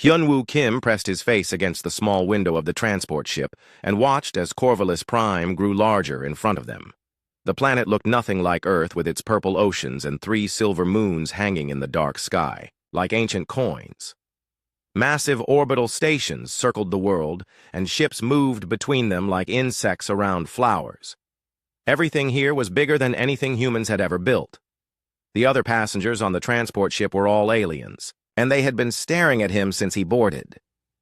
Hyunwoo Kim pressed his face against the small window of the transport ship and watched as Corvallis Prime grew larger in front of them. The planet looked nothing like Earth, with its purple oceans and 3 silver moons hanging in the dark sky, like ancient coins. Massive orbital stations circled the world, and ships moved between them like insects around flowers. Everything here was bigger than anything humans had ever built. The other passengers on the transport ship were all aliens, and they had been staring at him since he boarded.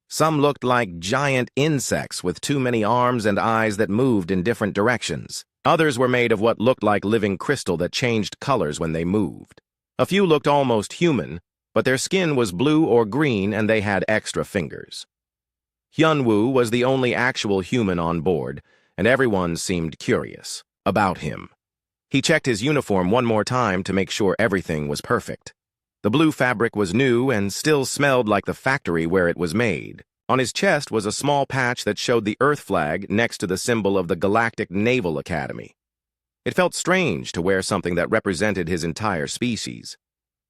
Some looked like giant insects with too many arms and eyes that moved in different directions. Others were made of what looked like living crystal that changed colors when they moved. A few looked almost human, but their skin was blue or green and they had extra fingers. Hyunwoo was the only actual human on board, and everyone seemed curious about him. He checked his uniform one more time to make sure everything was perfect. The blue fabric was new and still smelled like the factory where it was made. On his chest was a small patch that showed the Earth flag next to the symbol of the Galactic Naval Academy. It felt strange to wear something that represented his entire species.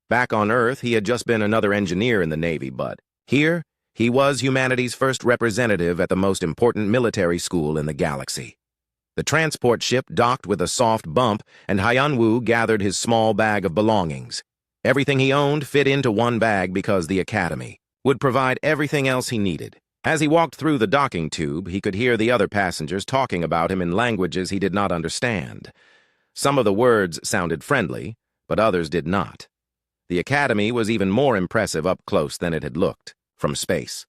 Back on Earth, he had just been another engineer in the Navy, but here, he was humanity's first representative at the most important military school in the galaxy. The transport ship docked with a soft bump, and Hyunwoo gathered his small bag of belongings. Everything he owned fit into one bag because the Academy would provide everything else he needed. As he walked through the docking tube, he could hear the other passengers talking about him in languages he did not understand. Some of the words sounded friendly, but others did not. The Academy was even more impressive up close than it had looked from space.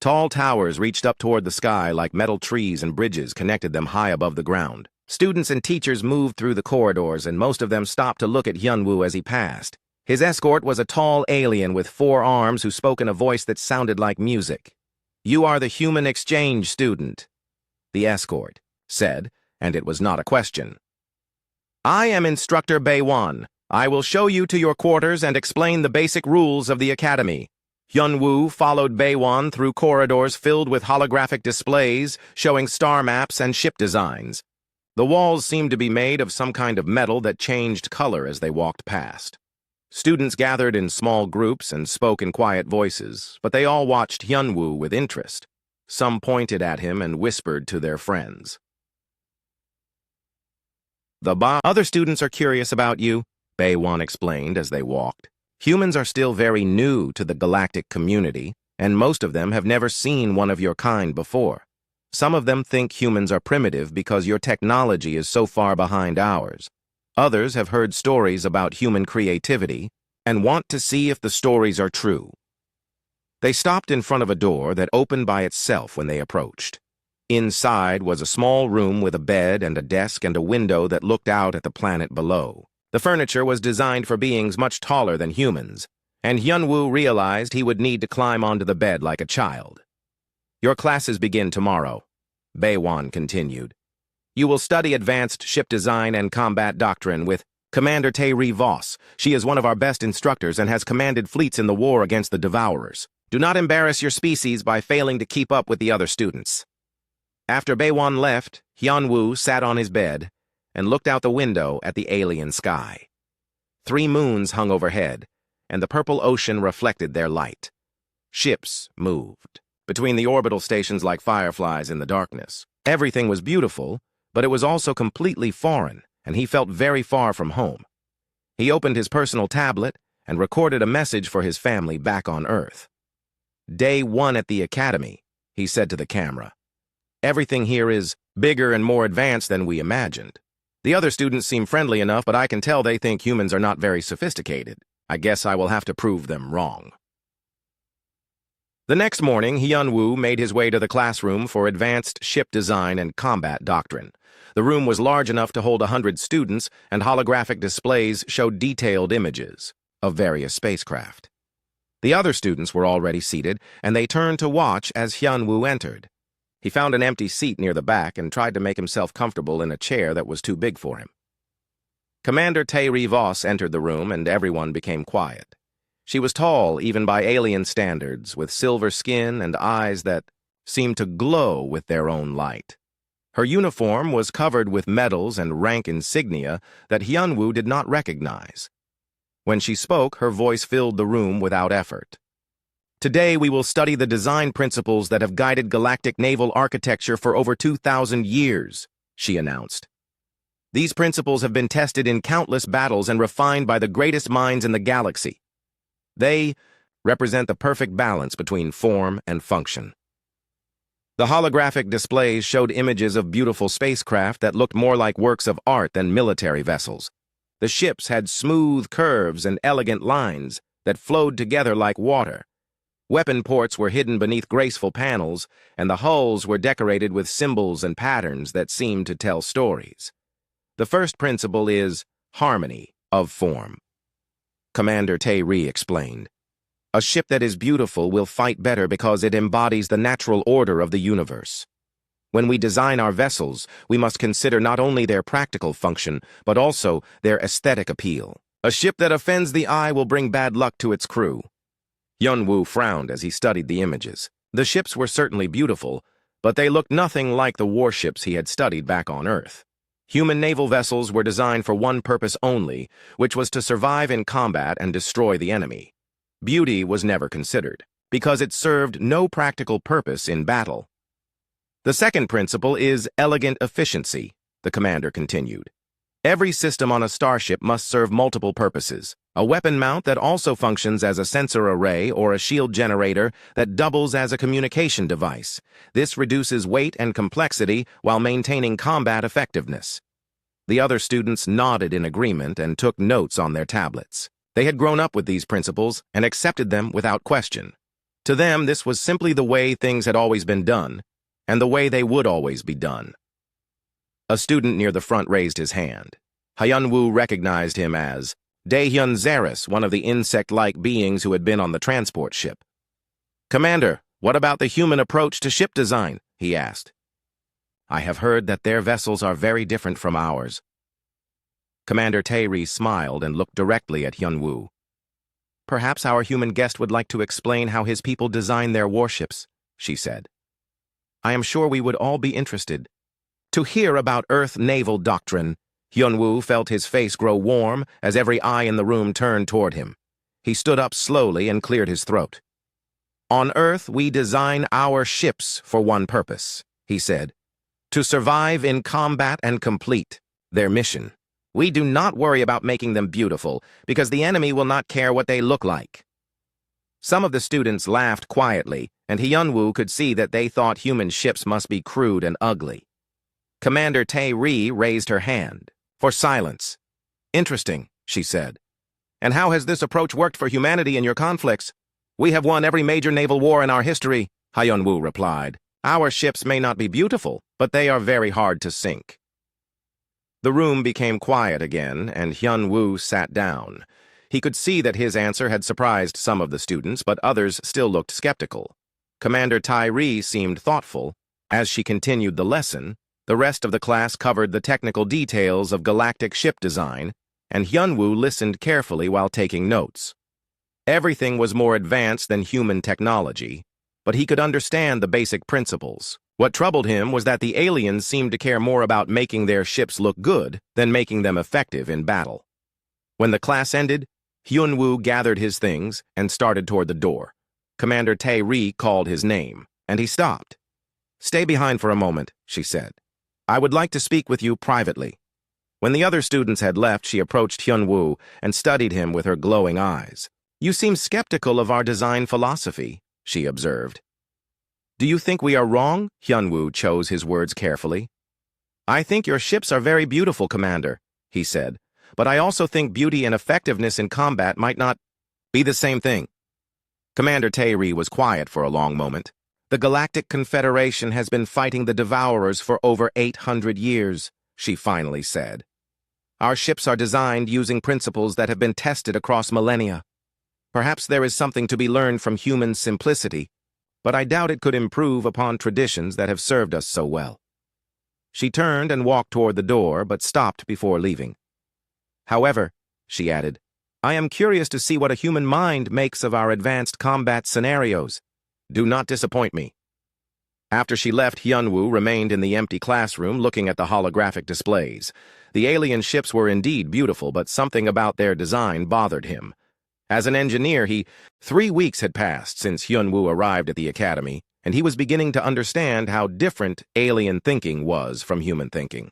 Tall towers reached up toward the sky like metal trees, and bridges connected them high above the ground. Students and teachers moved through the corridors, and most of them stopped to look at Hyunwoo as he passed. His escort was a tall alien with 4 arms who spoke in a voice that sounded like music. "You are the human exchange student," the escort said, and it was not a question. "I am Instructor Baewon. I will show you to your quarters and explain the basic rules of the Academy." Hyunwoo followed Baewon through corridors filled with holographic displays showing star maps and ship designs. The walls seemed to be made of some kind of metal that changed color as they walked past. Students gathered in small groups and spoke in quiet voices, but they all watched Hyunwoo with interest. Some pointed at him and whispered to their friends. "Other students are curious about you," Baewon explained as they walked. "Humans are still very new to the galactic community, and most of them have never seen one of your kind before. Some of them think humans are primitive because your technology is so far behind ours. Others have heard stories about human creativity and want to see if the stories are true." They stopped in front of a door that opened by itself when they approached. Inside was a small room with a bed and a desk and a window that looked out at the planet below. The furniture was designed for beings much taller than humans, and Hyunwoo realized he would need to climb onto the bed like a child. "Your classes begin tomorrow," Baewon continued. "You will study advanced ship design and combat doctrine with Commander Tae-Ri Voss. She is one of our best instructors and has commanded fleets in the war against the Devourers. Do not embarrass your species by failing to keep up with the other students." After Baewon left, Hyunwoo sat on his bed and looked out the window at the alien sky. 3 moons hung overhead, and the purple ocean reflected their light. Ships moved between the orbital stations like fireflies in the darkness. Everything was beautiful, but it was also completely foreign, and he felt very far from home. He opened his personal tablet and recorded a message for his family back on Earth. "Day 1 at the Academy," he said to the camera. "Everything here is bigger and more advanced than we imagined. The other students seem friendly enough, but I can tell they think humans are not very sophisticated. I guess I will have to prove them wrong." The next morning, Hyunwoo made his way to the classroom for advanced ship design and combat doctrine. The room was large enough to hold 100 students, and holographic displays showed detailed images of various spacecraft. The other students were already seated, and they turned to watch as Hyunwoo entered. He found an empty seat near the back and tried to make himself comfortable in a chair that was too big for him. Commander Tae-Ri Voss entered the room, and everyone became quiet. She was tall, even by alien standards, with silver skin and eyes that seemed to glow with their own light. Her uniform was covered with medals and rank insignia that Hyunwoo did not recognize. When she spoke, her voice filled the room without effort. Today we will study the design principles that have guided galactic naval architecture for over 2,000 years, she announced. These principles have been tested in countless battles and refined by the greatest minds in the galaxy. They represent the perfect balance between form and function. The holographic displays showed images of beautiful spacecraft that looked more like works of art than military vessels. The ships had smooth curves and elegant lines that flowed together like water. Weapon ports were hidden beneath graceful panels, and the hulls were decorated with symbols and patterns that seemed to tell stories. The first principle is harmony of form. Commander Tay-Ree explained. A ship that is beautiful will fight better because it embodies the natural order of the universe. When we design our vessels, we must consider not only their practical function, but also their aesthetic appeal. A ship that offends the eye will bring bad luck to its crew. Hyun-woo frowned as he studied the images. The ships were certainly beautiful, but they looked nothing like the warships he had studied back on Earth. Human naval vessels were designed for one purpose only, which was to survive in combat and destroy the enemy. Beauty was never considered, because it served no practical purpose in battle. The second principle is elegant efficiency, the commander continued. Every system on a starship must serve multiple purposes. A weapon mount that also functions as a sensor array or a shield generator that doubles as a communication device. This reduces weight and complexity while maintaining combat effectiveness. The other students nodded in agreement and took notes on their tablets. They had grown up with these principles and accepted them without question. To them, this was simply the way things had always been done, and the way they would always be done. A student near the front raised his hand. Hyun-woo recognized him as Daehyun Zaris, one of the insect-like beings who had been on the transport ship. "Commander, what about the human approach to ship design?" he asked. "I have heard that their vessels are very different from ours." Commander Tay-Ree smiled and looked directly at Hyun-woo. "Perhaps our human guest would like to explain how his people design their warships," she said. "I am sure we would all be interested." To hear about Earth naval doctrine, Hyun-woo felt his face grow warm as every eye in the room turned toward him. He stood up slowly and cleared his throat. "On Earth, we design our ships for one purpose," he said. "To survive in combat and complete their mission. We do not worry about making them beautiful, because the enemy will not care what they look like." Some of the students laughed quietly, and Hyun-woo could see that they thought human ships must be crude and ugly. Commander Tay-Ree raised her hand. For silence. "Interesting," she said. "And how has this approach worked for humanity in your conflicts?" "We have won every major naval war in our history," Hyun-woo replied. "Our ships may not be beautiful, but they are very hard to sink." The room became quiet again, and Hyun-woo sat down. He could see that his answer had surprised some of the students, but others still looked skeptical. Commander Tay-Ree seemed thoughtful. As she continued the lesson, the rest of the class covered the technical details of galactic ship design, and Hyun-woo listened carefully while taking notes. Everything was more advanced than human technology, but he could understand the basic principles. What troubled him was that the aliens seemed to care more about making their ships look good than making them effective in battle. When the class ended, Hyun-woo gathered his things and started toward the door. Commander Tay-Ree called his name, and he stopped. "Stay behind for a moment," she said. "I would like to speak with you privately." When the other students had left, she approached Hyun-woo and studied him with her glowing eyes. "You seem skeptical of our design philosophy," she observed. "Do you think we are wrong?" Hyun-woo chose his words carefully. "I think your ships are very beautiful, Commander," he said, "but I also think beauty and effectiveness in combat might not be the same thing." Commander Tay-Ree was quiet for a long moment. "The Galactic Confederation has been fighting the Devourers for over 800 years, she finally said. "Our ships are designed using principles that have been tested across millennia. Perhaps there is something to be learned from human simplicity, but I doubt it could improve upon traditions that have served us so well." She turned and walked toward the door, but stopped before leaving. "However," she added, "I am curious to see what a human mind makes of our advanced combat scenarios. Do not disappoint me." After she left, Hyun-woo remained in the empty classroom looking at the holographic displays. The alien ships were indeed beautiful, but something about their design bothered him. As an engineer, 3 weeks had passed since Hyun-woo arrived at the academy, and he was beginning to understand how different alien thinking was from human thinking.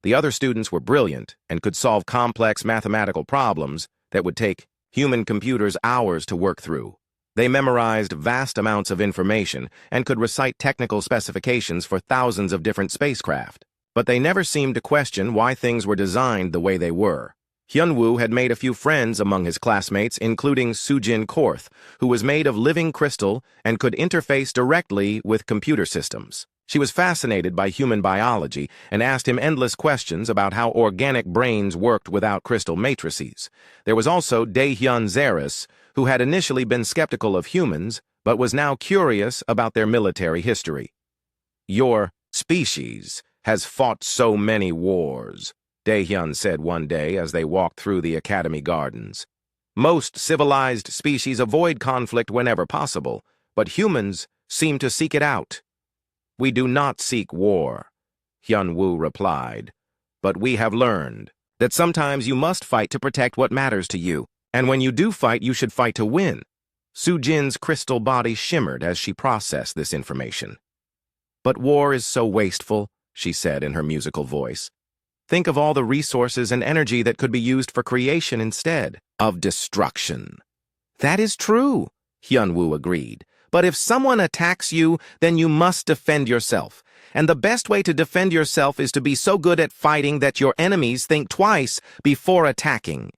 The other students were brilliant and could solve complex mathematical problems that would take human computers hours to work through. They memorized vast amounts of information and could recite technical specifications for thousands of different spacecraft, but they never seemed to question why things were designed the way they were. Hyun-woo had made a few friends among his classmates, including Sujin Korth, who was made of living crystal and could interface directly with computer systems. She was fascinated by human biology and asked him endless questions about how organic brains worked without crystal matrices. There was also Daehyun Zaris, who had initially been skeptical of humans, but was now curious about their military history. "Your species has fought so many wars," Daehyun said one day as they walked through the academy gardens. "Most civilized species avoid conflict whenever possible, but humans seem to seek it out." "We do not seek war," Hyun-woo replied, "but we have learned that sometimes you must fight to protect what matters to you, and when you do fight, you should fight to win." Sujin's crystal body shimmered as she processed this information. "But war is so wasteful," she said in her musical voice. "Think of all the resources and energy that could be used for creation instead of destruction." "That is true," Hyun-woo agreed. "But if someone attacks you, then you must defend yourself. And the best way to defend yourself is to be so good at fighting that your enemies think twice before attacking."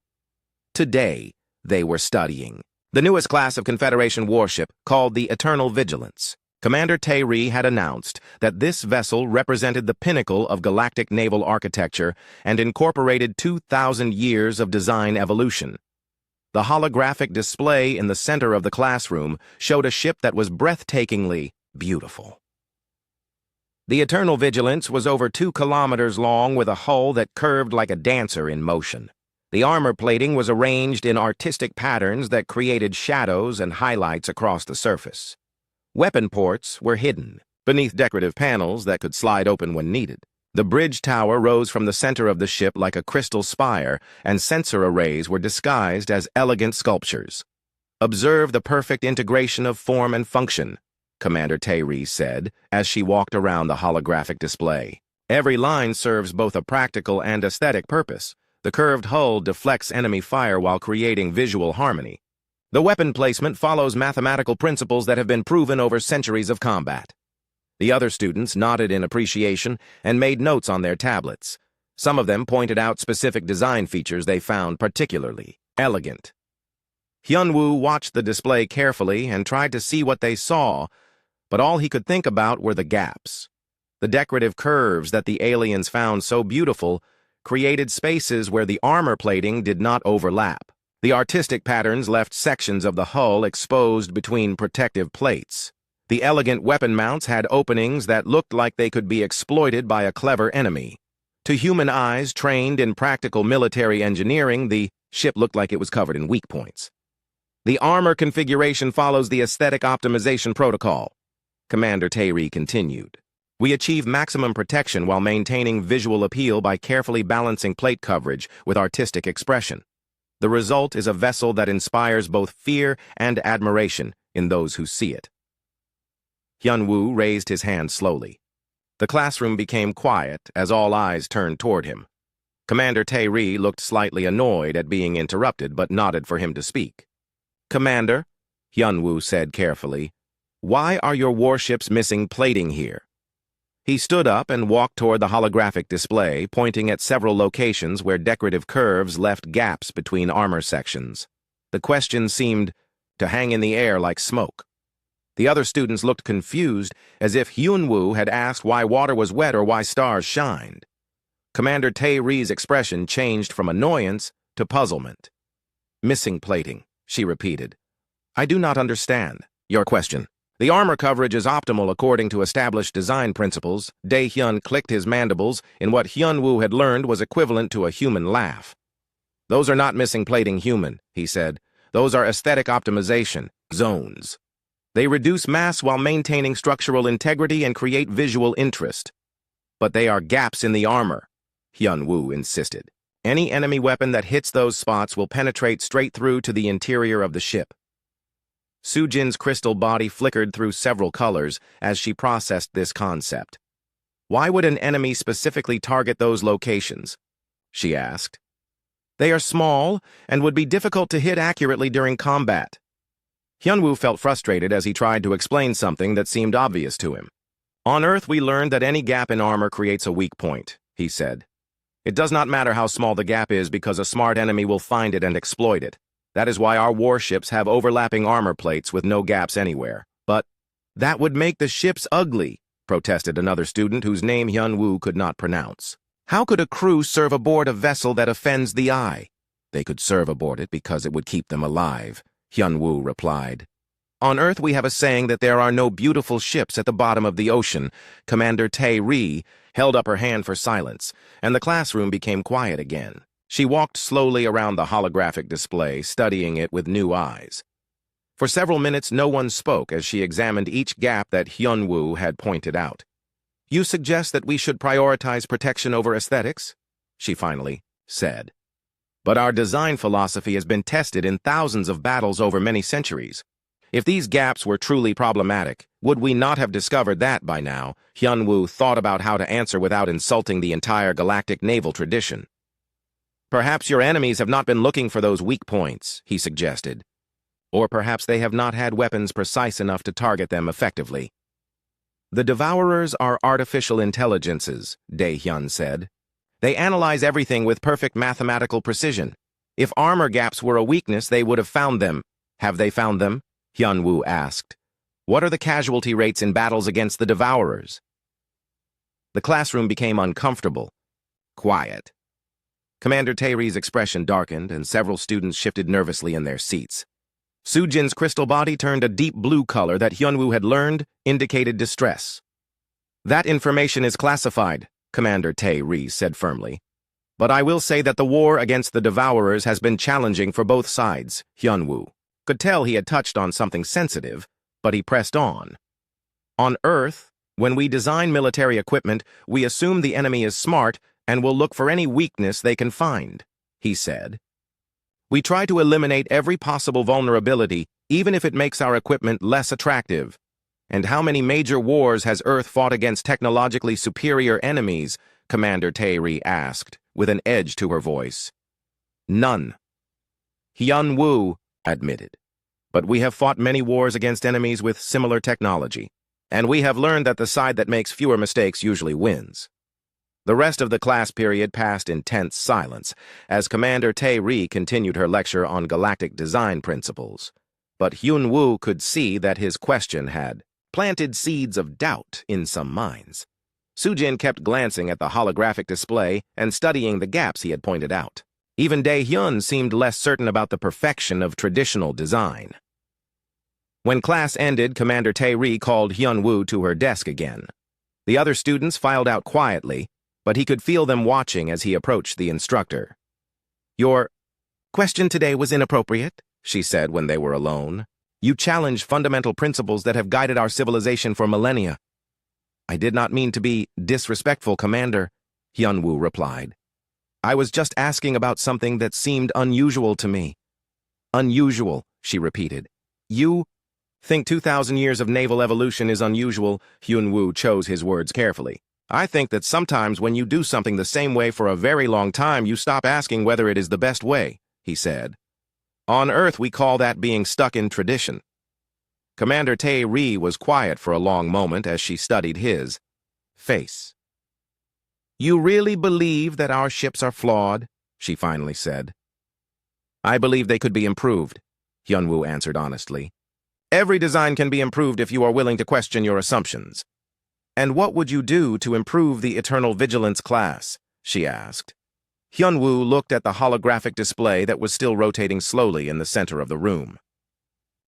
Today, they were studying the newest class of Confederation warship called the Eternal Vigilance. Commander Tae-ri had announced that this vessel represented the pinnacle of galactic naval architecture and incorporated 2,000 years of design evolution. The holographic display in the center of the classroom showed a ship that was breathtakingly beautiful. The Eternal Vigilance was over 2 kilometers long with a hull that curved like a dancer in motion. The armor plating was arranged in artistic patterns that created shadows and highlights across the surface. Weapon ports were hidden beneath decorative panels that could slide open when needed. The bridge tower rose from the center of the ship like a crystal spire, and sensor arrays were disguised as elegant sculptures. "Observe the perfect integration of form and function," Commander Tae-ri said as she walked around the holographic display. "Every line serves both a practical and aesthetic purpose. The curved hull deflects enemy fire while creating visual harmony. The weapon placement follows mathematical principles that have been proven over centuries of combat." The other students nodded in appreciation and made notes on their tablets. Some of them pointed out specific design features they found particularly elegant. Hyun-woo watched the display carefully and tried to see what they saw, but all he could think about were the gaps. The decorative curves that the aliens found so beautiful created spaces where the armor plating did not overlap. The artistic patterns left sections of the hull exposed between protective plates. The elegant weapon mounts had openings that looked like they could be exploited by a clever enemy. To human eyes trained in practical military engineering, the ship looked like it was covered in weak points. "The armor configuration follows the aesthetic optimization protocol," Commander Tae-ri continued. "We achieve maximum protection while maintaining visual appeal by carefully balancing plate coverage with artistic expression. The result is a vessel that inspires both fear and admiration in those who see it." Hyun-woo raised his hand slowly. The classroom became quiet as all eyes turned toward him. Commander Tae-ri looked slightly annoyed at being interrupted, but nodded for him to speak. "Commander," Hyun-woo said carefully, "why are your warships missing plating here?" He stood up and walked toward the holographic display, pointing at several locations where decorative curves left gaps between armor sections. The question seemed to hang in the air like smoke. The other students looked confused, as if Hyun-woo had asked why water was wet or why stars shined. Commander Tae-ri's expression changed from annoyance to puzzlement. "Missing plating," she repeated. "I do not understand your question." "The armor coverage is optimal according to established design principles." Dae-hyun clicked his mandibles in what Hyun-woo had learned was equivalent to a human laugh. "Those are not missing plating human," he said. "Those are aesthetic optimization zones. They reduce mass while maintaining structural integrity and create visual interest." "But they are gaps in the armor," Hyun-woo insisted. Any enemy weapon that hits those spots will penetrate straight through to the interior of the ship. Sujin's crystal body flickered through several colors as she processed this concept. Why would an enemy specifically target those locations? She asked. They are small and would be difficult to hit accurately during combat. Hyunwoo felt frustrated as he tried to explain something that seemed obvious to him. On Earth, we learned that any gap in armor creates a weak point, he said. It does not matter how small the gap is because a smart enemy will find it and exploit it. That is why our warships have overlapping armor plates with no gaps anywhere. But that would make the ships ugly, protested another student whose name Hyunwoo could not pronounce. How could a crew serve aboard a vessel that offends the eye? They could serve aboard it because it would keep them alive, Hyunwoo replied. On Earth, we have a saying that there are no beautiful ships at the bottom of the ocean. Commander Tae-ri held up her hand for silence, and the classroom became quiet again. She walked slowly around the holographic display, studying it with new eyes. For several minutes, no one spoke as she examined each gap that Hyunwoo had pointed out. You suggest that we should prioritize protection over aesthetics? She finally said. But our design philosophy has been tested in thousands of battles over many centuries. If these gaps were truly problematic, would we not have discovered that by now? Hyunwoo thought about how to answer without insulting the entire galactic naval tradition. Perhaps your enemies have not been looking for those weak points, he suggested. Or perhaps they have not had weapons precise enough to target them effectively. The Devourers are artificial intelligences, Dae-hyun said. They analyze everything with perfect mathematical precision. If armor gaps were a weakness, they would have found them. Have they found them? Hyunwoo asked. What are the casualty rates in battles against the Devourers? The classroom became uncomfortable. Quiet. Commander Tae-ri's expression darkened, and several students shifted nervously in their seats. Sujin's crystal body turned a deep blue color that Hyunwoo had learned indicated distress. That information is classified, Commander Tae-ri said firmly. But I will say that the war against the Devourers has been challenging for both sides, Hyunwoo could tell he had touched on something sensitive, but he pressed on. On Earth, when we design military equipment, we assume the enemy is smart and will look for any weakness they can find, he said. We try to eliminate every possible vulnerability, even if it makes our equipment less attractive. And how many major wars has Earth fought against technologically superior enemies? Commander Tae-ri asked, with an edge to her voice. None. Hyunwoo admitted. But we have fought many wars against enemies with similar technology, and we have learned that the side that makes fewer mistakes usually wins. The rest of the class period passed in tense silence as Commander Tae-ri continued her lecture on galactic design principles. But Hyunwoo could see that his question had planted seeds of doubt in some minds. Sujin kept glancing at the holographic display and studying the gaps he had pointed out. Even Dae-hyun seemed less certain about the perfection of traditional design. When class ended, Commander Tae-ri called Hyunwoo to her desk again. The other students filed out quietly, but he could feel them watching as he approached the instructor. Your question today was inappropriate, she said when they were alone. You challenged fundamental principles that have guided our civilization for millennia. I did not mean to be disrespectful, Commander, Hyunwoo replied. I was just asking about something that seemed unusual to me. Unusual, she repeated. You think 2,000 years of naval evolution is unusual? Hyunwoo chose his words carefully. I think that sometimes when you do something the same way for a very long time, you stop asking whether it is the best way, he said. On Earth, we call that being stuck in tradition. Commander Tae-ri was quiet for a long moment as she studied his face. You really believe that our ships are flawed? She finally said. I believe they could be improved, Hyunwoo answered honestly. Every design can be improved if you are willing to question your assumptions. And what would you do to improve the Eternal Vigilance class? She asked. Hyunwoo looked at the holographic display that was still rotating slowly in the center of the room.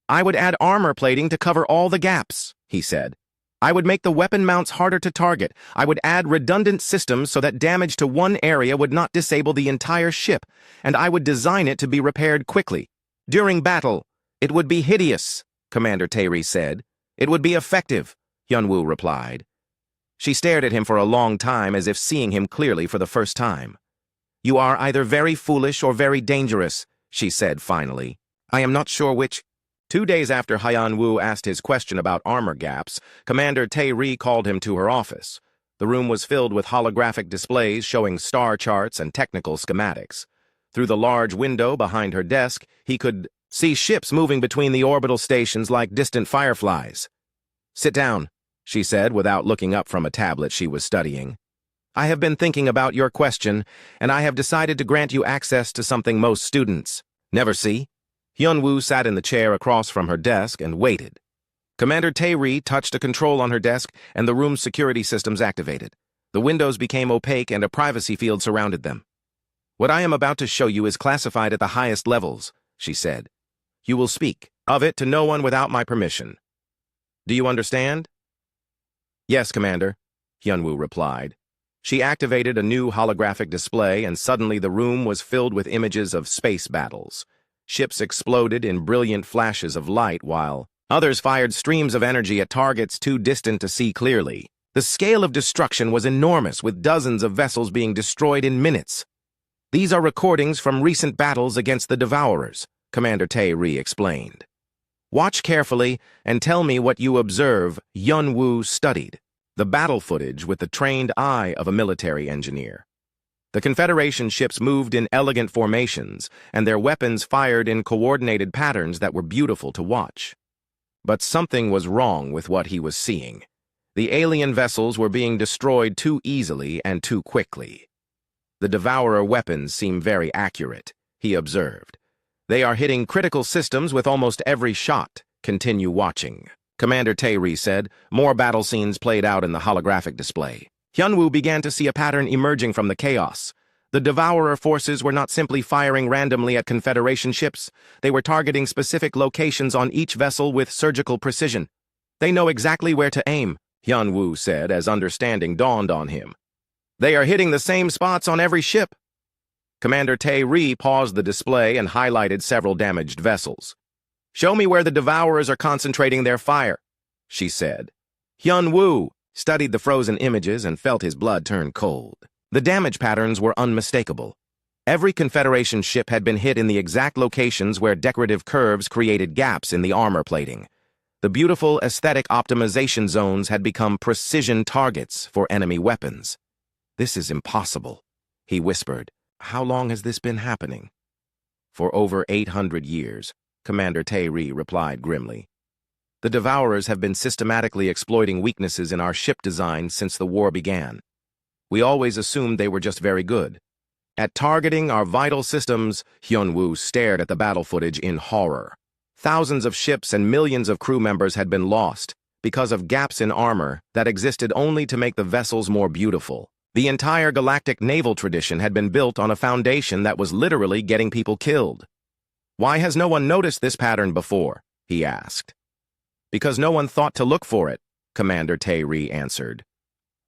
I would add armor plating to cover all the gaps, he said. I would make the weapon mounts harder to target. I would add redundant systems so that damage to one area would not disable the entire ship, and I would design it to be repaired quickly. During battle, it would be hideous, Commander Tae-ri said. It would be effective, Hyunwoo replied. She stared at him for a long time as if seeing him clearly for the first time. "You are either very foolish or very dangerous," she said finally. "I am not sure which." 2 days after Hyan Wu asked his question about armor gaps, Commander Tae-ri called him to her office. The room was filled with holographic displays showing star charts and technical schematics. Through the large window behind her desk, he could see ships moving between the orbital stations like distant fireflies. "Sit down," she said without looking up from a tablet she was studying. "I have been thinking about your question, and I have decided to grant you access to something most students never see." Hyun-woo sat in the chair across from her desk and waited. Commander Tae-ri touched a control on her desk, and the room's security systems activated. The windows became opaque, and a privacy field surrounded them. "What I am about to show you is classified at the highest levels," she said. "You will speak of it to no one without my permission. Do you understand?" "Yes, Commander," Hyun-woo replied. She activated a new holographic display, and suddenly the room was filled with images of space battles. Ships exploded in brilliant flashes of light, while others fired streams of energy at targets too distant to see clearly. The scale of destruction was enormous, with dozens of vessels being destroyed in minutes. "These are recordings from recent battles against the Devourers," Commander Tae-ri explained. "Watch carefully and tell me what you observe." Hyun-woo studied the battle footage with the trained eye of a military engineer. The Confederation ships moved in elegant formations, and their weapons fired in coordinated patterns that were beautiful to watch. But something was wrong with what he was seeing. The alien vessels were being destroyed too easily and too quickly. "The Devourer weapons seem very accurate," he observed. "They are hitting critical systems with almost every shot. Continue watching," Commander Tae-ri said. More battle scenes played out in the holographic display. Hyun-woo began to see a pattern emerging from the chaos. The Devourer forces were not simply firing randomly at Confederation ships. They were targeting specific locations on each vessel with surgical precision. "They know exactly where to aim," Hyun-woo said as understanding dawned on him. "They are hitting the same spots on every ship." Commander Tae-ri paused the display and highlighted several damaged vessels. "Show me where the Devourers are concentrating their fire," she said. Hyun-woo studied the frozen images and felt his blood turn cold. The damage patterns were unmistakable. Every Confederation ship had been hit in the exact locations where decorative curves created gaps in the armor plating. The beautiful aesthetic optimization zones had become precision targets for enemy weapons. "This is impossible," he whispered. "How long has this been happening?" "For over 800 years, Commander Tae-ri replied grimly. "The Devourers have been systematically exploiting weaknesses in our ship design since the war began. We always assumed they were just very good at targeting our vital systems." Hyun-woo stared at the battle footage in horror. Thousands of ships and millions of crew members had been lost because of gaps in armor that existed only to make the vessels more beautiful. The entire galactic naval tradition had been built on a foundation that was literally getting people killed. "Why has no one noticed this pattern before?" he asked. "Because no one thought to look for it," Commander Tae-ri answered.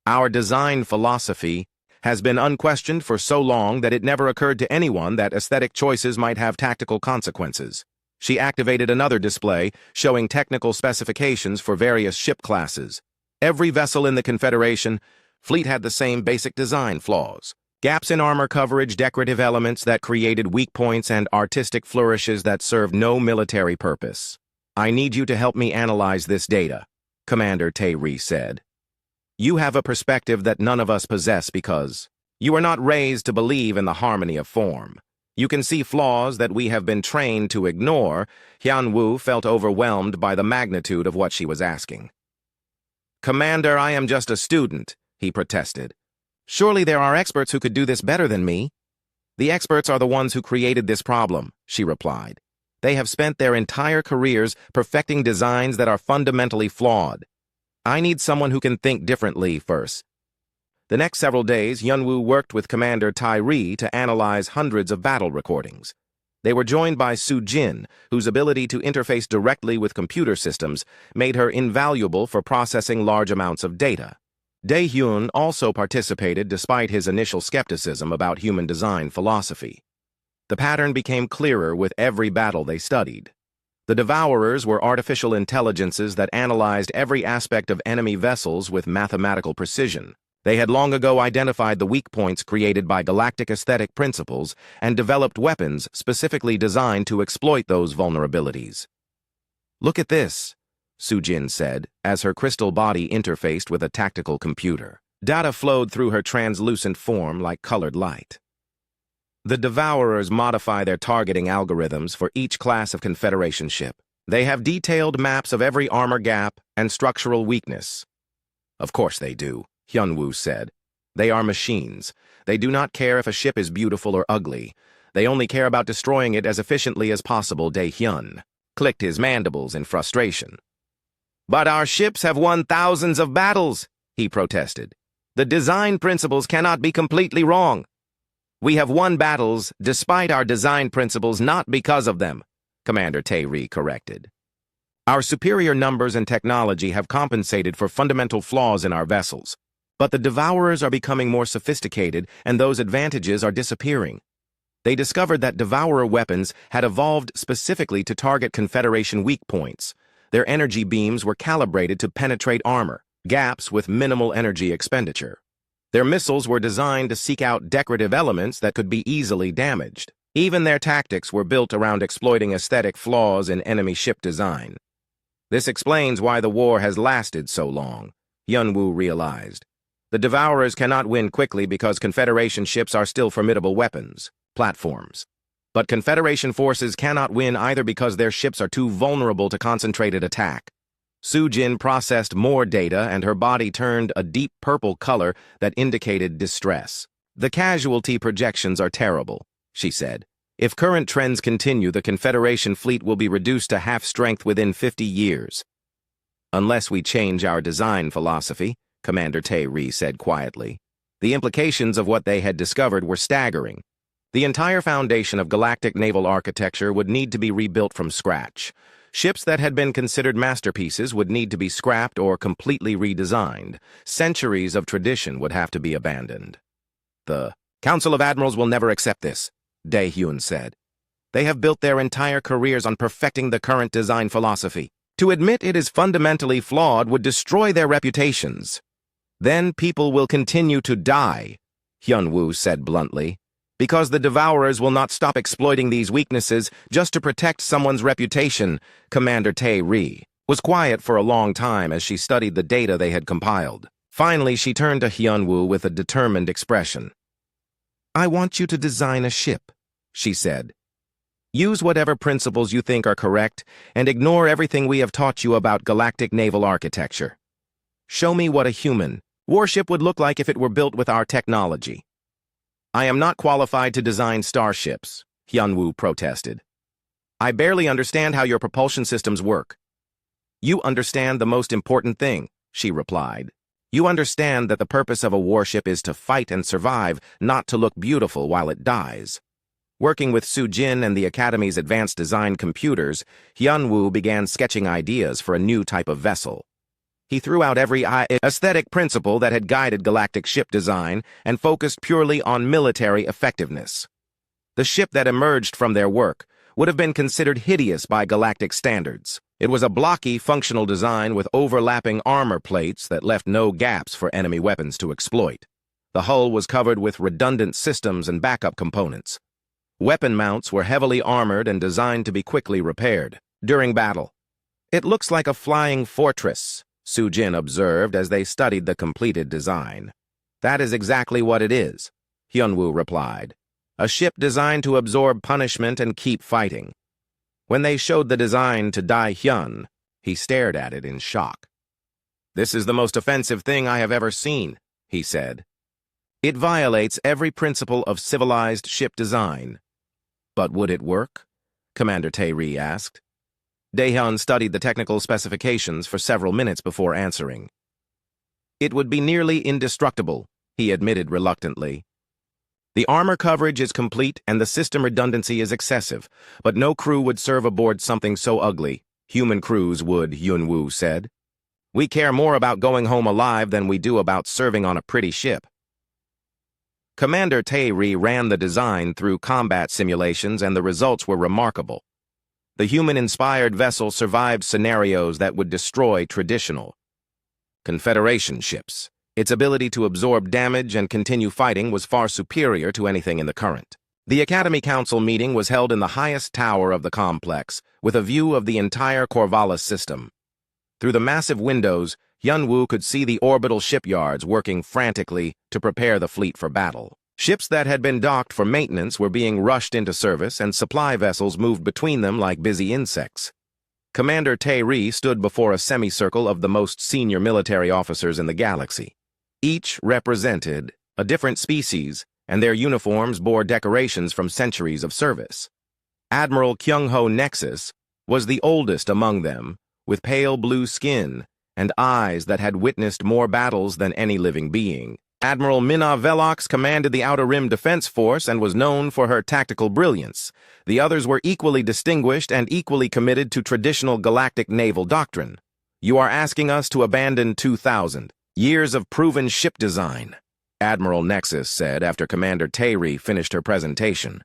"Our design philosophy has been unquestioned for so long that it never occurred to anyone that aesthetic choices might have tactical consequences." She activated another display showing technical specifications for various ship classes. Every vessel in the Confederation fleet had the same basic design flaws. Gaps in armor coverage, decorative elements that created weak points, and artistic flourishes that served no military purpose. "I need you to help me analyze this data," Commander Tae-ri said. "You have a perspective that none of us possess because you are not raised to believe in the harmony of form. You can see flaws that we have been trained to ignore." Hyun-woo felt overwhelmed by the magnitude of what she was asking. "Commander, I am just a student," he protested. "Surely there are experts who could do this better than me." "The experts are the ones who created this problem," she replied. "They have spent their entire careers perfecting designs that are fundamentally flawed. I need someone who can think differently first." The next several days, Hyun-woo worked with Commander Tae-ri to analyze hundreds of battle recordings. They were joined by Soo-jin, whose ability to interface directly with computer systems made her invaluable for processing large amounts of data. Dae-hyun also participated despite his initial skepticism about human design philosophy. The pattern became clearer with every battle they studied. The Devourers were artificial intelligences that analyzed every aspect of enemy vessels with mathematical precision. They had long ago identified the weak points created by galactic aesthetic principles and developed weapons specifically designed to exploit those vulnerabilities. "Look at this," Sujin said, as her crystal body interfaced with a tactical computer. Data flowed through her translucent form like colored light. The Devourers modify their targeting algorithms for each class of Confederation ship. They have detailed maps of every armor gap and structural weakness. "Of course they do," Hyunwoo said. "They are machines. They do not care if a ship is beautiful or ugly. They only care about destroying it as efficiently as possible." Dae-hyun clicked his mandibles in frustration. "But our ships have won thousands of battles," he protested. "The design principles cannot be completely wrong." "We have won battles despite our design principles, not because of them," Commander Tae-ri corrected. "Our superior numbers and technology have compensated for fundamental flaws in our vessels. But the Devourers are becoming more sophisticated, and those advantages are disappearing. They discovered that Devourer weapons had evolved specifically to target Confederation weak points. Their energy beams were calibrated to penetrate armor, gaps with minimal energy expenditure. Their missiles were designed to seek out decorative elements that could be easily damaged. Even their tactics were built around exploiting aesthetic flaws in enemy ship design. This explains why the war has lasted so long," Hyunwoo realized. "The Devourers cannot win quickly because Confederation ships are still formidable weapons, platforms. But Confederation forces cannot win either because their ships are too vulnerable to concentrated attack." Sujin processed more data and her body turned a deep purple color that indicated distress. "The casualty projections are terrible," she said. "If current trends continue, the Confederation fleet will be reduced to half strength within 50 years. "Unless we change our design philosophy," Commander Tae-ri said quietly. The implications of what they had discovered were staggering. The entire foundation of galactic naval architecture would need to be rebuilt from scratch. Ships that had been considered masterpieces would need to be scrapped or completely redesigned. Centuries of tradition would have to be abandoned. "The Council of Admirals will never accept this," Dae-hyun said. "They have built their entire careers on perfecting the current design philosophy. To admit it is fundamentally flawed would destroy their reputations. Then people will continue to die," Hyunwoo said bluntly, "because the Devourers will not stop exploiting these weaknesses just to protect someone's reputation." Commander Tae-ri was quiet for a long time as she studied the data they had compiled. Finally, she turned to Hyunwoo with a determined expression. "I want you to design a ship," she said. "Use whatever principles you think are correct and ignore everything we have taught you about galactic naval architecture. Show me what a human warship would look like if it were built with our technology." "I am not qualified to design starships," Hyunwoo protested. "I barely understand how your propulsion systems work." "You understand the most important thing," she replied. "You understand that the purpose of a warship is to fight and survive, not to look beautiful while it dies." Working with Sujin and the Academy's advanced design computers, Hyunwoo began sketching ideas for a new type of vessel. He threw out every aesthetic principle that had guided galactic ship design and focused purely on military effectiveness. The ship that emerged from their work would have been considered hideous by galactic standards. It was a blocky, functional design with overlapping armor plates that left no gaps for enemy weapons to exploit. The hull was covered with redundant systems and backup components. Weapon mounts were heavily armored and designed to be quickly repaired during battle. "It looks like a flying fortress," Sujin observed as they studied the completed design. "That is exactly what it is," Hyunwoo replied. "A ship designed to absorb punishment and keep fighting." When they showed the design to Dae-hyun, he stared at it in shock. "This is the most offensive thing I have ever seen," he said. "It violates every principle of civilized ship design." "But would it work?" Commander Tae-ri asked. Dae-hyun studied the technical specifications for several minutes before answering. "It would be nearly indestructible," he admitted reluctantly. "The armor coverage is complete and the system redundancy is excessive, but no crew would serve aboard something so ugly. Human crews would," Hyunwoo said. "We care more about going home alive than we do about serving on a pretty ship." Commander Tae-ri ran the design through combat simulations and the results were remarkable. The human-inspired vessel survived scenarios that would destroy traditional Confederation ships. Its ability to absorb damage and continue fighting was far superior to anything in the current. The Academy Council meeting was held in the highest tower of the complex, with a view of the entire Corvallis system. Through the massive windows, Hyunwoo could see the orbital shipyards working frantically to prepare the fleet for battle. Ships that had been docked for maintenance were being rushed into service, and supply vessels moved between them like busy insects. Commander Tae-ri stood before a semicircle of the most senior military officers in the galaxy. Each represented a different species, and their uniforms bore decorations from centuries of service. Admiral Kyung-ho Nexus was the oldest among them, with pale blue skin and eyes that had witnessed more battles than any living being. Admiral Minna Velox commanded the Outer Rim Defense Force and was known for her tactical brilliance. The others were equally distinguished and equally committed to traditional galactic naval doctrine. "You are asking us to abandon 2,000 years of proven ship design," Admiral Nexus said after Commander Tae-ri finished her presentation.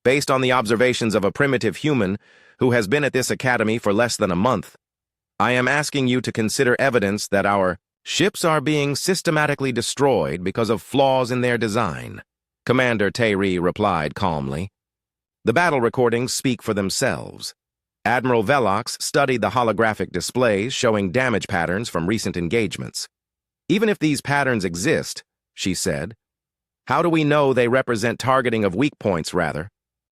"Based on the observations of a primitive human who has been at this academy for less than a month, I am asking you to consider evidence that our ships are being systematically destroyed because of flaws in their design." Commander Tae-ri replied calmly. "The battle recordings speak for themselves." Admiral Velox studied the holographic displays showing damage patterns from recent engagements. "Even if these patterns exist," she said, "how do we know they represent targeting of weak points rather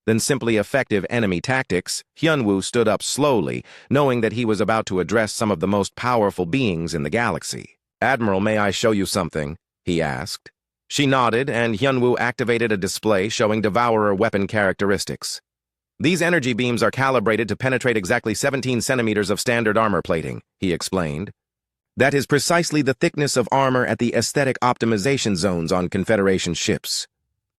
than simply effective enemy tactics?" Hyunwoo stood up slowly, knowing that he was about to address some of the most powerful beings in the galaxy. "Admiral, may I show you something?" he asked. She nodded, and Hyunwoo activated a display showing Devourer weapon characteristics. "These energy beams are calibrated to penetrate exactly 17 centimeters of standard armor plating," he explained. "That is precisely the thickness of armor at the aesthetic optimization zones on Confederation ships.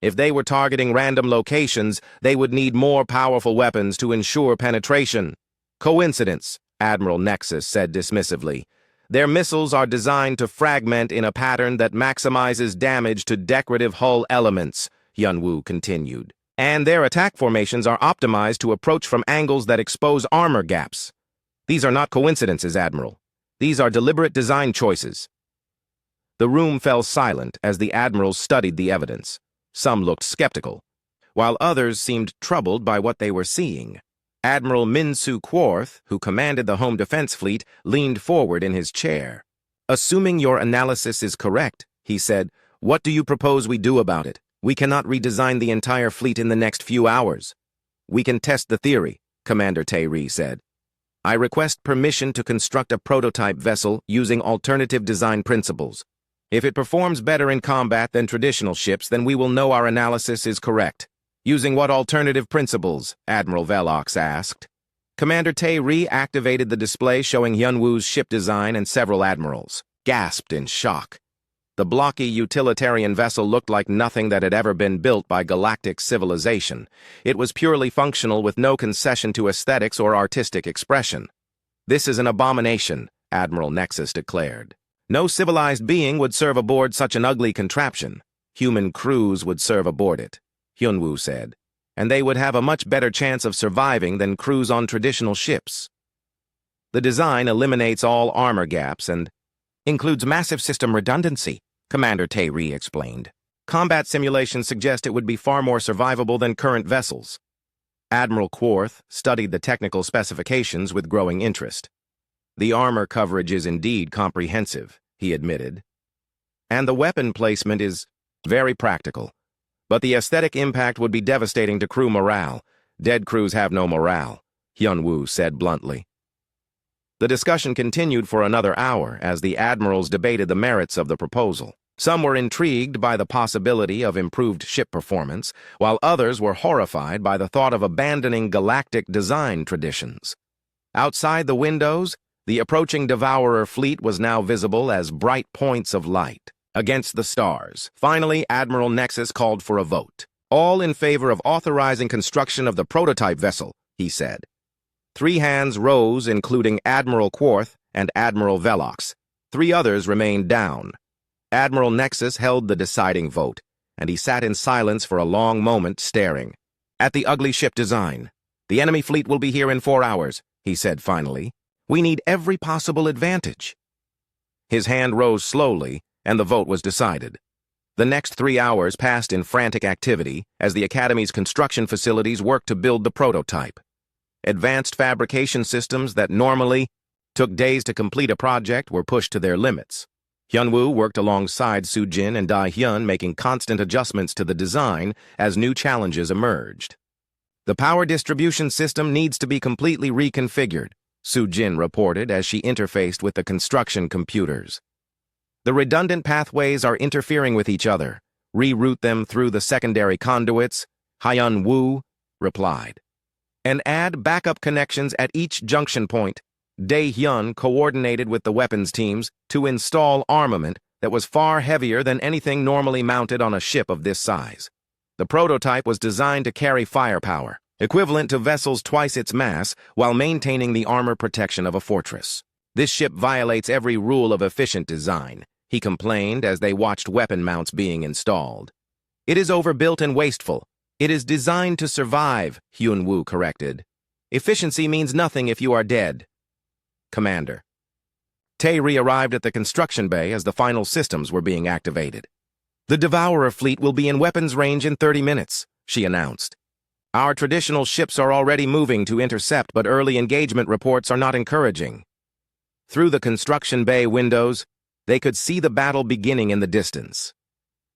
If they were targeting random locations, they would need more powerful weapons to ensure penetration." "Coincidence," Admiral Nexus said dismissively. "Their missiles are designed to fragment in a pattern that maximizes damage to decorative hull elements," Hyunwoo continued. "And their attack formations are optimized to approach from angles that expose armor gaps. These are not coincidences, Admiral. These are deliberate design choices." The room fell silent as the admirals studied the evidence. Some looked skeptical, while others seemed troubled by what they were seeing. Admiral Min-Soo Quarth, who commanded the Home Defense Fleet, leaned forward in his chair. "Assuming your analysis is correct," he said, "what do you propose we do about it? We cannot redesign the entire fleet in the next few hours." "We can test the theory," Commander Tae-ri said. "I request permission to construct a prototype vessel using alternative design principles. If it performs better in combat than traditional ships, then we will know our analysis is correct." "Using what alternative principles?" Admiral Velox asked. Commander Tae-ri activated the display showing Hyunwoo's ship design, and several admirals gasped in shock. The blocky utilitarian vessel looked like nothing that had ever been built by galactic civilization. It was purely functional with no concession to aesthetics or artistic expression. "This is an abomination," Admiral Nexus declared. "No civilized being would serve aboard such an ugly contraption. Human crews would serve aboard it," Hyunwoo said, "and they would have a much better chance of surviving than crews on traditional ships. The design eliminates all armor gaps and includes massive system redundancy," Commander Tae-ri explained. "Combat simulations suggest it would be far more survivable than current vessels." Admiral Quarth studied the technical specifications with growing interest. "The armor coverage is indeed comprehensive," he admitted. "And the weapon placement is very practical. But the aesthetic impact would be devastating to crew morale. Dead crews have no morale," Hyunwoo said bluntly. The discussion continued for another hour as the admirals debated the merits of the proposal. Some were intrigued by the possibility of improved ship performance, while others were horrified by the thought of abandoning galactic design traditions. Outside the windows, the approaching Devourer fleet was now visible as bright points of light against the stars. Finally, Admiral Nexus called for a vote. "All in favor of authorizing construction of the prototype vessel," he said. 3 hands rose, including Admiral Quarth and Admiral Velox. 3 others remained down. Admiral Nexus held the deciding vote, and he sat in silence for a long moment, staring at the ugly ship design. "The enemy fleet will be here in 4 hours," he said finally. "We need every possible advantage." His hand rose slowly, and the vote was decided. The next 3 hours passed in frantic activity as the Academy's construction facilities worked to build the prototype. Advanced fabrication systems that normally took days to complete a project were pushed to their limits. Hyunwoo worked alongside Soo-jin and Dae-hyun, making constant adjustments to the design as new challenges emerged. The power distribution system needs to be completely reconfigured, Soo-jin reported as she interfaced with the construction computers. The redundant pathways are interfering with each other. Reroute them through the secondary conduits, Hyunwoo replied. And add backup connections at each junction point. Dae-hyun coordinated with the weapons teams to install armament that was far heavier than anything normally mounted on a ship of this size. The prototype was designed to carry firepower, equivalent to vessels twice its mass, while maintaining the armor protection of a fortress. This ship violates every rule of efficient design, he complained as they watched weapon mounts being installed. It is overbuilt and wasteful. It is designed to survive, Hyunwoo corrected. Efficiency means nothing if you are dead. Commander. Tae-ri arrived at the construction bay as the final systems were being activated. The Devourer fleet will be in weapons range in 30 minutes, she announced. Our traditional ships are already moving to intercept, but early engagement reports are not encouraging. Through the construction bay windows, they could see the battle beginning in the distance.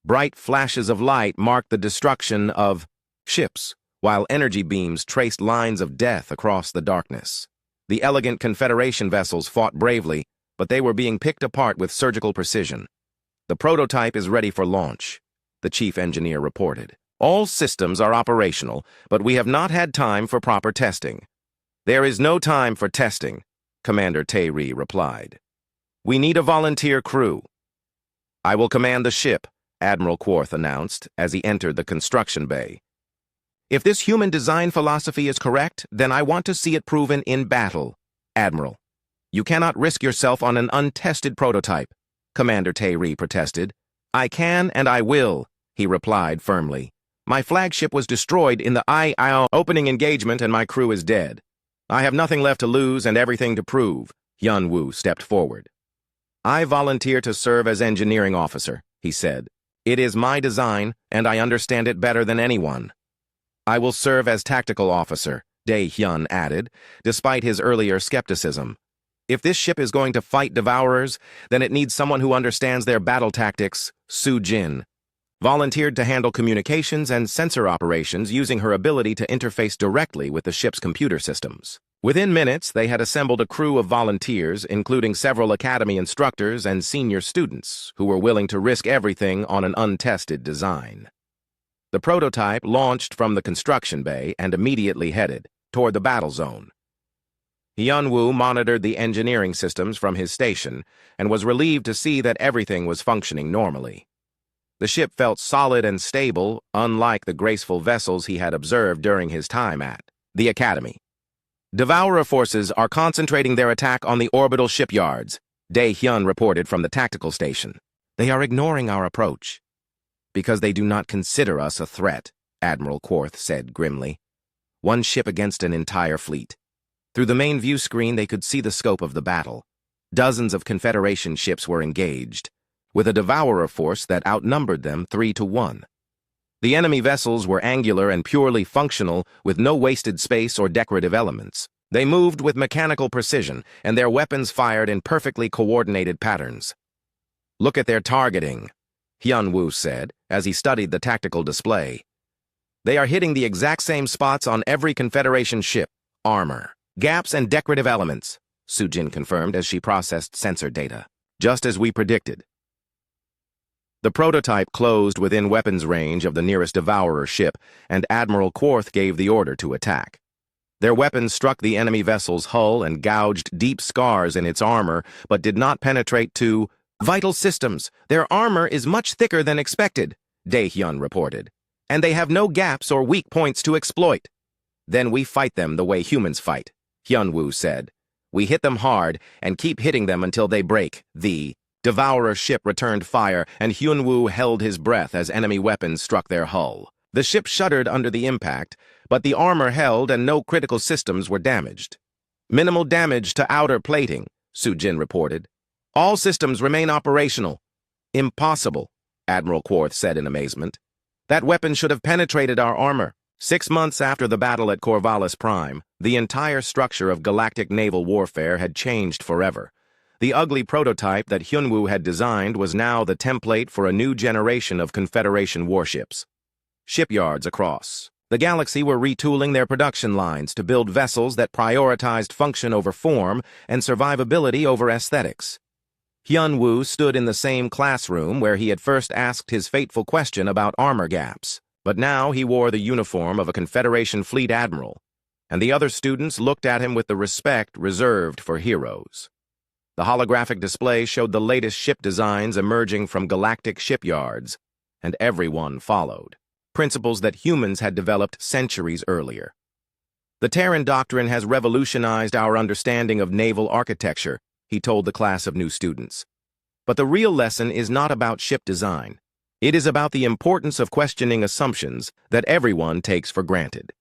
Bright flashes of light marked the destruction of ships, while energy beams traced lines of death across the darkness. The elegant Confederation vessels fought bravely, but they were being picked apart with surgical precision. The prototype is ready for launch, the chief engineer reported. All systems are operational, but we have not had time for proper testing. There is no time for testing, Commander Tae-ri replied. We need a volunteer crew. I will command the ship, Admiral Quarth announced as he entered the construction bay. If this human design philosophy is correct, then I want to see it proven in battle, Admiral. You cannot risk yourself on an untested prototype, Commander Tae-ri protested. I can and I will, he replied firmly. My flagship was destroyed in the IIO opening engagement and my crew is dead. I have nothing left to lose and everything to prove, Hyunwoo stepped forward. I volunteer to serve as engineering officer, he said. It is my design and I understand it better than anyone. I will serve as tactical officer, Dae-hyun added, despite his earlier skepticism. If this ship is going to fight Devourers, then it needs someone who understands their battle tactics, Soo-jin. Volunteered to handle communications and sensor operations using her ability to interface directly with the ship's computer systems. Within minutes, they had assembled a crew of volunteers, including several academy instructors and senior students, who were willing to risk everything on an untested design. The prototype launched from the construction bay and immediately headed toward the battle zone. Hyunwoo monitored the engineering systems from his station and was relieved to see that everything was functioning normally. The ship felt solid and stable, unlike the graceful vessels he had observed during his time at the Academy. Devourer forces are concentrating their attack on the orbital shipyards, Dae-hyun reported from the tactical station. They are ignoring our approach. Because they do not consider us a threat, Admiral Quarth said grimly. One ship against an entire fleet. Through the main view screen, they could see the scope of the battle. Dozens of Confederation ships were engaged, with a Devourer force that outnumbered them 3-1. The enemy vessels were angular and purely functional, with no wasted space or decorative elements. They moved with mechanical precision, and their weapons fired in perfectly coordinated patterns. Look at their targeting, Hyunwoo said, as he studied the tactical display. They are hitting the exact same spots on every Confederation ship. Armor, gaps, and decorative elements, Soo-jin confirmed as she processed sensor data. Just as we predicted. The prototype closed within weapons range of the nearest Devourer ship, and Admiral Quarth gave the order to attack. Their weapons struck the enemy vessel's hull and gouged deep scars in its armor, but did not penetrate to vital systems. Their armor is much thicker than expected, Dae-hyun reported, and they have no gaps or weak points to exploit. Then we fight them the way humans fight, Hyunwoo said. We hit them hard and keep hitting them until they break. The Devourer ship returned fire, and Hyunwoo held his breath as enemy weapons struck their hull. The ship shuddered under the impact, but the armor held and no critical systems were damaged. Minimal damage to outer plating, Soo-jin reported. All systems remain operational. Impossible, Admiral Quarth said in amazement. That weapon should have penetrated our armor. 6 months after the battle at Corvallis Prime, the entire structure of galactic naval warfare had changed forever. The ugly prototype that Hyunwoo had designed was now the template for a new generation of Confederation warships. Shipyards across the galaxy were retooling their production lines to build vessels that prioritized function over form and survivability over aesthetics. Hyunwoo stood in the same classroom where he had first asked his fateful question about armor gaps, but now he wore the uniform of a Confederation fleet admiral, and the other students looked at him with the respect reserved for heroes. The holographic display showed the latest ship designs emerging from galactic shipyards, and everyone followed. Principles that humans had developed centuries earlier. The Terran Doctrine has revolutionized our understanding of naval architecture, he told the class of new students. But the real lesson is not about ship design. It is about the importance of questioning assumptions that everyone takes for granted.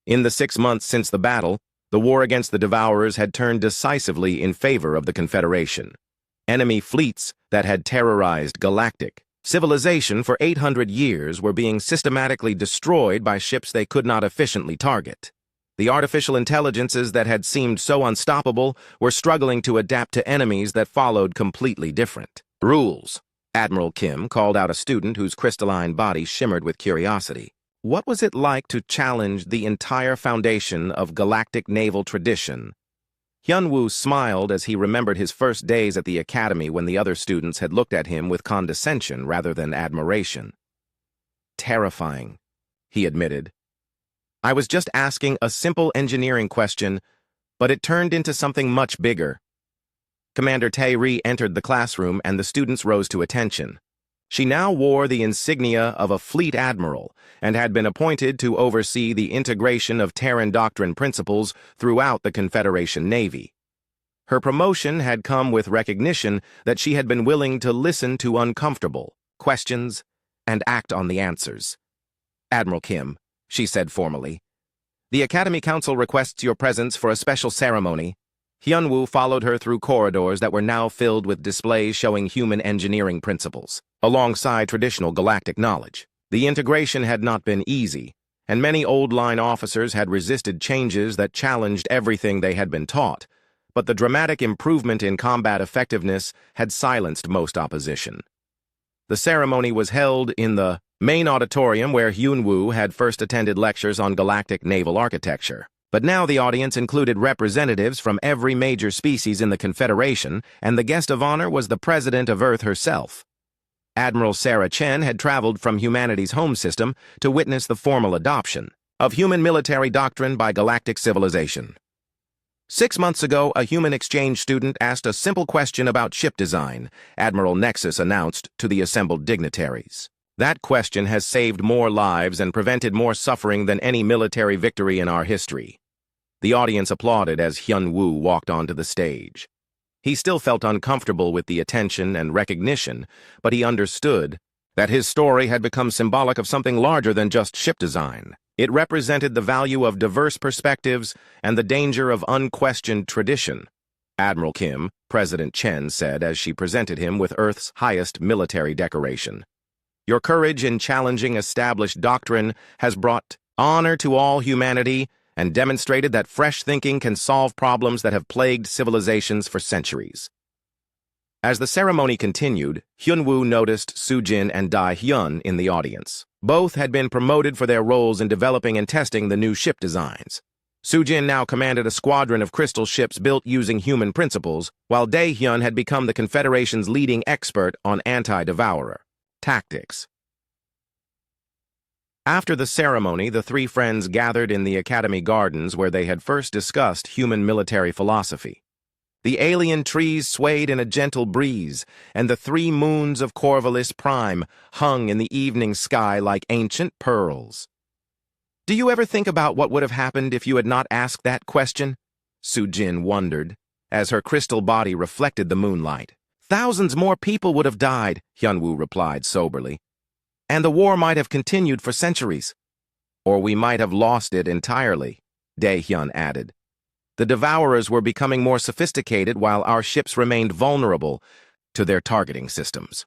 In the 6 months since the battle, the war against the Devourers had turned decisively in favor of the Confederation. Enemy fleets that had terrorized galactic civilization for 800 years were being systematically destroyed by ships they could not efficiently target. The artificial intelligences that had seemed so unstoppable were struggling to adapt to enemies that followed completely different rules. Admiral Kim called out a student whose crystalline body shimmered with curiosity. What was it like to challenge the entire foundation of galactic naval tradition? Hyunwoo smiled as he remembered his first days at the academy when the other students had looked at him with condescension rather than admiration. Terrifying, he admitted. I was just asking a simple engineering question, but it turned into something much bigger. Commander Tae-ri entered the classroom and the students rose to attention. She now wore the insignia of a fleet admiral and had been appointed to oversee the integration of Terran Doctrine principles throughout the Confederation Navy. Her promotion had come with recognition that she had been willing to listen to uncomfortable questions and act on the answers. Admiral Kim, she said formally, the Academy Council requests your presence for a special ceremony. Hyunwoo followed her through corridors that were now filled with displays showing human engineering principles, alongside traditional galactic knowledge. The integration had not been easy, and many old-line officers had resisted changes that challenged everything they had been taught, but the dramatic improvement in combat effectiveness had silenced most opposition. The ceremony was held in the main auditorium where Hyunwoo had first attended lectures on galactic naval architecture. But now the audience included representatives from every major species in the Confederation, and the guest of honor was the President of Earth herself. Admiral Sarah Chen had traveled from humanity's home system to witness the formal adoption of human military doctrine by galactic civilization. 6 months ago, a human exchange student asked a simple question about ship design, Admiral Nexus announced to the assembled dignitaries. That question has saved more lives and prevented more suffering than any military victory in our history. The audience applauded as Hyunwoo walked onto the stage. He still felt uncomfortable with the attention and recognition, but he understood that his story had become symbolic of something larger than just ship design. It represented the value of diverse perspectives and the danger of unquestioned tradition. Admiral Kim, President Chen said as she presented him with Earth's highest military decoration. Your courage in challenging established doctrine has brought honor to all humanity and demonstrated that fresh thinking can solve problems that have plagued civilizations for centuries. As the ceremony continued, Hyunwoo noticed Soo-jin and Dae-hyun in the audience. Both had been promoted for their roles in developing and testing the new ship designs. Soo-jin now commanded a squadron of crystal ships built using human principles, while Dae-hyun had become the Confederation's leading expert on anti-devourer tactics. After the ceremony, the three friends gathered in the Academy Gardens where they had first discussed human military philosophy. The alien trees swayed in a gentle breeze, and the 3 moons of Corvallis Prime hung in the evening sky like ancient pearls. Do you ever think about what would have happened if you had not asked that question? Soo-jin wondered, as her crystal body reflected the moonlight. Thousands more people would have died, Hyunwoo replied soberly. And the war might have continued for centuries. Or we might have lost it entirely, Dae-hyun added. The Devourers were becoming more sophisticated while our ships remained vulnerable to their targeting systems.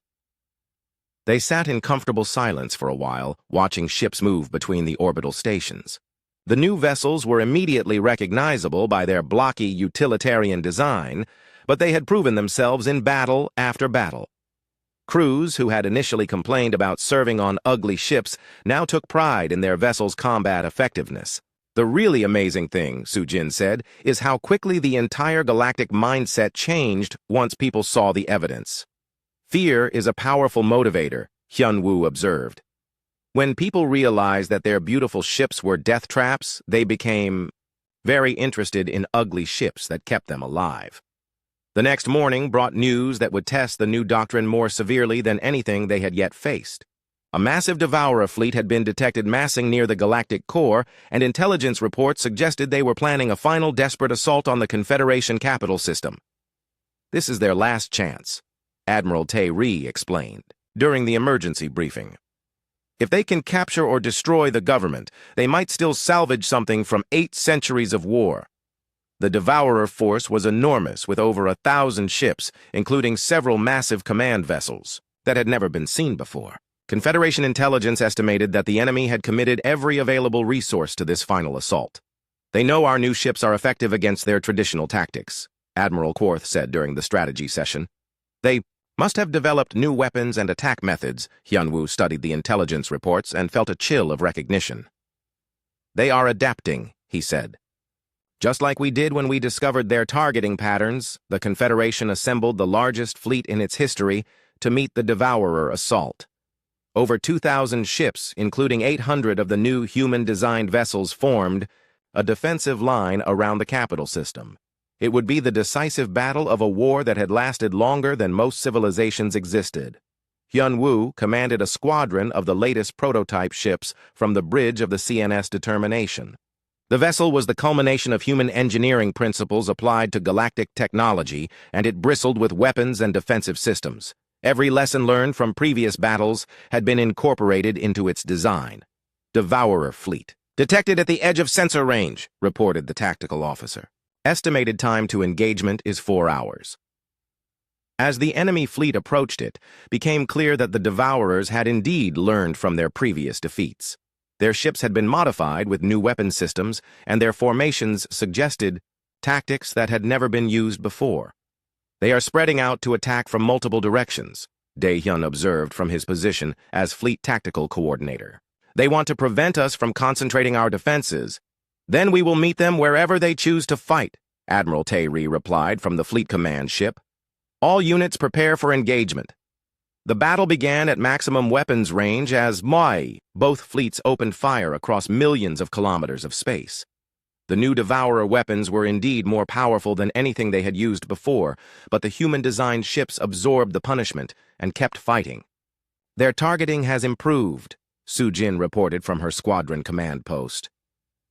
They sat in comfortable silence for a while, watching ships move between the orbital stations. The new vessels were immediately recognizable by their blocky utilitarian design, but they had proven themselves in battle after battle. Crews who had initially complained about serving on ugly ships now took pride in their vessels' combat effectiveness. The really amazing thing, Sujin said, is how quickly the entire galactic mindset changed once people saw the evidence. Fear is a powerful motivator, Hyun-woo observed. When people realized that their beautiful ships were death traps, they became very interested in ugly ships that kept them alive. The next morning brought news that would test the new doctrine more severely than anything they had yet faced. A massive devourer fleet had been detected massing near the galactic core, and intelligence reports suggested they were planning a final desperate assault on the Confederation capital system. This is their last chance, Admiral Tae-ri explained during the emergency briefing. If they can capture or destroy the government, they might still salvage something from 8 centuries of war. The Devourer force was enormous, with over 1,000 ships, including several massive command vessels that had never been seen before. Confederation intelligence estimated that the enemy had committed every available resource to this final assault. They know our new ships are effective against their traditional tactics, Admiral Quarth said during the strategy session. They must have developed new weapons and attack methods. Hyun-woo studied the intelligence reports and felt a chill of recognition. They are adapting, he said. Just like we did when we discovered their targeting patterns, the Confederation assembled the largest fleet in its history to meet the Devourer assault. Over 2,000 ships, including 800 of the new human-designed vessels, formed a defensive line around the capital system. It would be the decisive battle of a war that had lasted longer than most civilizations existed. Hyun-woo commanded a squadron of the latest prototype ships from the bridge of the CNS Determination. The vessel was the culmination of human engineering principles applied to galactic technology, and it bristled with weapons and defensive systems. Every lesson learned from previous battles had been incorporated into its design. Devourer fleet. Detected at the edge of sensor range, reported the tactical officer. Estimated time to engagement is 4 hours. As the enemy fleet approached it, became clear that the Devourers had indeed learned from their previous defeats. Their ships had been modified with new weapon systems, and their formations suggested tactics that had never been used before. They are spreading out to attack from multiple directions, Dae-hyun observed from his position as Fleet Tactical Coordinator. They want to prevent us from concentrating our defenses. Then we will meet them wherever they choose to fight, Admiral Tae-ri replied from the Fleet Command ship. All units prepare for engagement. The battle began at maximum weapons range as both fleets opened fire across millions of kilometers of space. The new Devourer weapons were indeed more powerful than anything they had used before, but the human-designed ships absorbed the punishment and kept fighting. Their targeting has improved, Sujin reported from her squadron command post.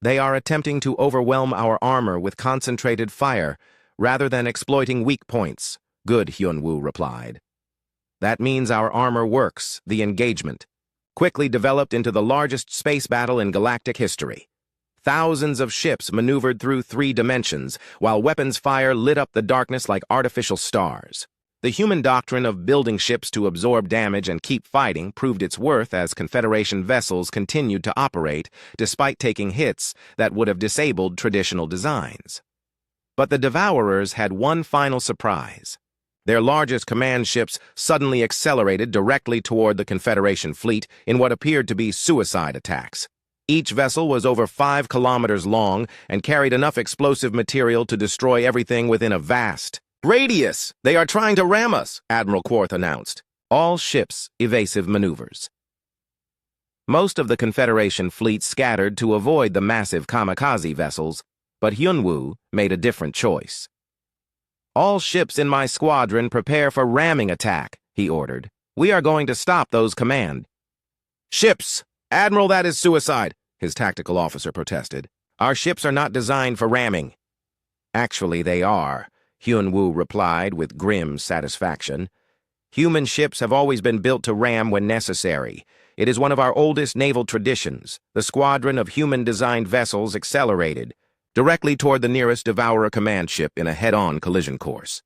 They are attempting to overwhelm our armor with concentrated fire rather than exploiting weak points, Good, Hyun-woo replied. That means our armor works, the engagement, quickly developed into the largest space battle in galactic history. Thousands of ships maneuvered through 3 dimensions, while weapons fire lit up the darkness like artificial stars. The human doctrine of building ships to absorb damage and keep fighting proved its worth as Confederation vessels continued to operate despite taking hits that would have disabled traditional designs. But the Devourers had one final surprise. Their largest command ships suddenly accelerated directly toward the Confederation fleet in what appeared to be suicide attacks. Each vessel was over 5 kilometers long and carried enough explosive material to destroy everything within a vast radius. They are trying to ram us, Admiral Quarth announced. All ships evasive maneuvers. Most of the Confederation fleet scattered to avoid the massive kamikaze vessels, but Hyun-woo made a different choice. All ships in my squadron prepare for ramming attack, he ordered. We are going to stop those command ships. Admiral, that is suicide, his tactical officer protested. Our ships are not designed for ramming. Actually, they are, Hyun-woo replied with grim satisfaction. Human ships have always been built to ram when necessary. It is one of our oldest naval traditions. The squadron of human-designed vessels accelerated directly toward the nearest Devourer command ship in a head-on collision course.